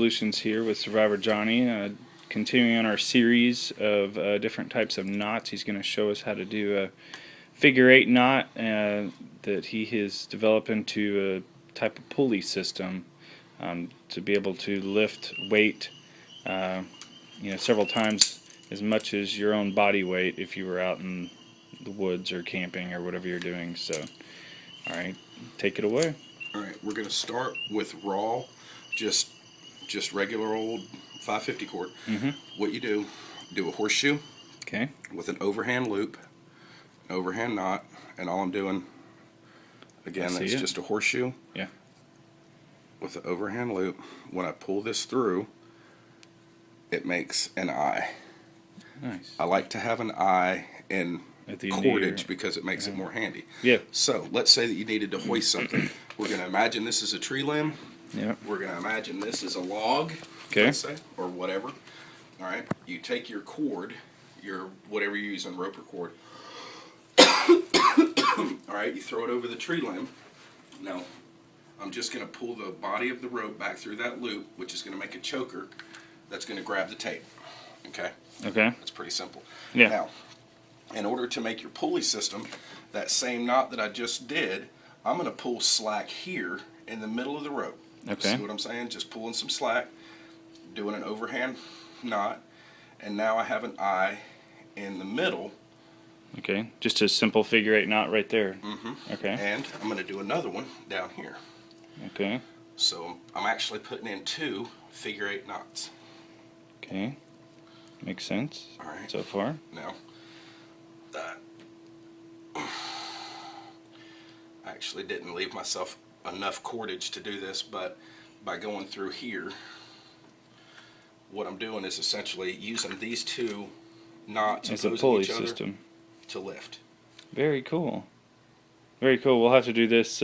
Solutions here with Survivor Johnny, continuing on our series of different types of knots. He's going to show us how to do a figure 8 knot that he has developed into a type of pulley system to be able to lift weight several times as much as your own body weight if you were out in the woods or camping or whatever you're doing. So, alright, take it away. Alright, we're going to start with raw, just regular old 550 cord. What you do a horseshoe with an overhand loop, an overhand knot, and all I'm doing, again, that's just a horseshoe with an overhand loop. When I pull this through, it makes an eye. Nice. I like to have an eye in cordage because it makes it more handy. Yeah. So let's say that you needed to hoist something. We're going to imagine this is a tree limb. Yep. We're going to imagine this is a log, let's say, or whatever. All right. You take your cord, your whatever you're using, rope or cord. All right. You throw it over the tree limb. Now, I'm just going to pull the body of the rope back through that loop, which is going to make a choker that's going to grab the tape. Okay. Okay. It's pretty simple. Yeah. Now, in order to make your pulley system, that same knot that I just did, I'm going to pull slack here in the middle of the rope. Okay. See what I'm saying? Just pulling some slack, doing an overhand knot, and now I have an eye in the middle. Okay. Just a simple figure 8 knot right there. Okay. And I'm going to do another one down here. Okay. So I'm actually putting in 2 figure 8 knots. Okay. Makes sense. All right. So far. Now, that I actually didn't leave myself enough cordage to do this, but by going through here, what I'm doing is essentially using these 2 knots It's a opposing pulley each other system. to lift. Very cool. Very cool. We'll have to do this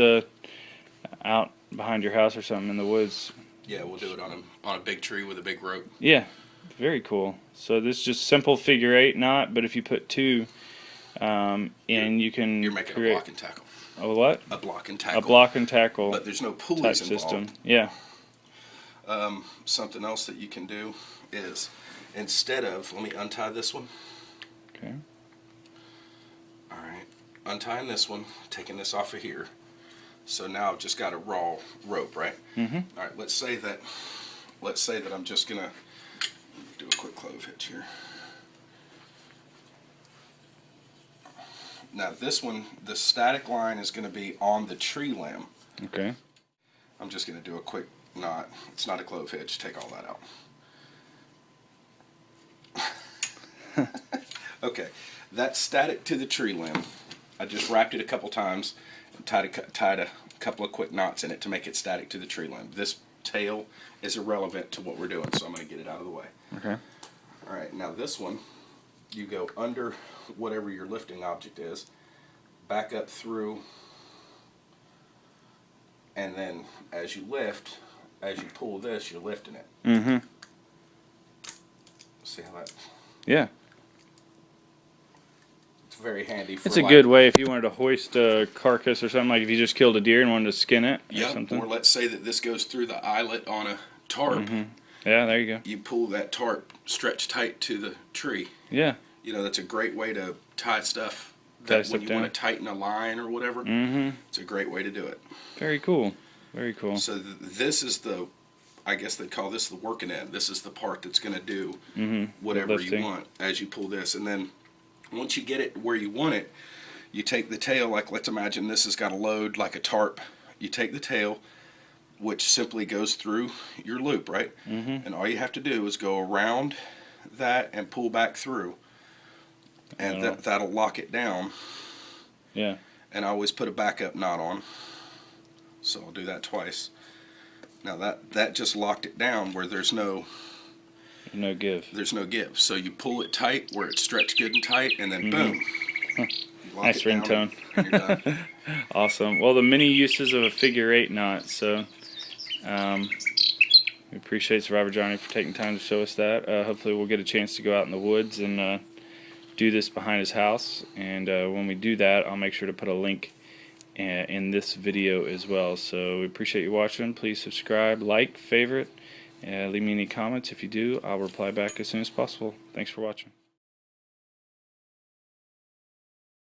out behind your house or something in the woods. Yeah, we'll do it on a big tree with a big rope. Yeah. Very cool. So this is just simple figure 8 knot, but if you put 2 in, you can You're making create a block and tackle. a what? A block and tackle. A block and tackle. But there's no type pulleys system. involved. Yeah. Something else that you can do is, instead of, let me untie this one. Okay. Alright, untying this one, taking this off of here. So now I've just got a raw rope, right? Alright, let's say that I'm just gonna do a quick clove hitch here. Now this one, the static line is going to be on the tree limb. Okay. I'm just going to do a quick knot. It's not a clove hitch. Take all that out. Okay, that's static to the tree limb. I just wrapped it a couple times and tied a couple of quick knots in it to make it static to the tree limb. This tail is irrelevant to what we're doing, so I'm going to get it out of the way. Okay. Alright, now this one, you go under whatever your lifting object is, back up through, and then as you lift, as you pull this, you're lifting it. See how that... Yeah. It's very handy for It's a good way if you wanted to hoist a carcass or something, like if you just killed a deer and wanted to skin it or something. Or let's say that this goes through the eyelet on a tarp. Yeah, there you go. You pull that tarp stretched tight to the tree. Yeah. You know, that's a great way to tie stuff. That when you down. want to tighten a line or whatever, it's a great way to do it. Very cool. Very cool. So this is the, I guess they call this the working end. This is the part that's going to do whatever you want as you pull this. And then once you get it where you want it, you take the tail, like let's imagine this has got a load like a tarp. You take the tail, which simply goes through your loop, right? And all you have to do is go around that and pull back through. And that'll lock it down. Yeah. And I always put a backup knot on. So I'll do that twice. Now that just locked it down where there's no give. There's no give. So you pull it tight where it's stretched good and tight, and then boom. Nice ringtone. And you're done. Awesome. Well, the many uses of a figure 8 knot. So we appreciate Survivor Johnny for taking time to show us that. Hopefully we'll get a chance to go out in the woods and do this behind his house. And when we do that, I'll make sure to put a link in this video as well. So we appreciate you watching. Please subscribe, like, favorite, Leave me any comments. If you do, I'll reply back as soon as possible. Thanks for watching.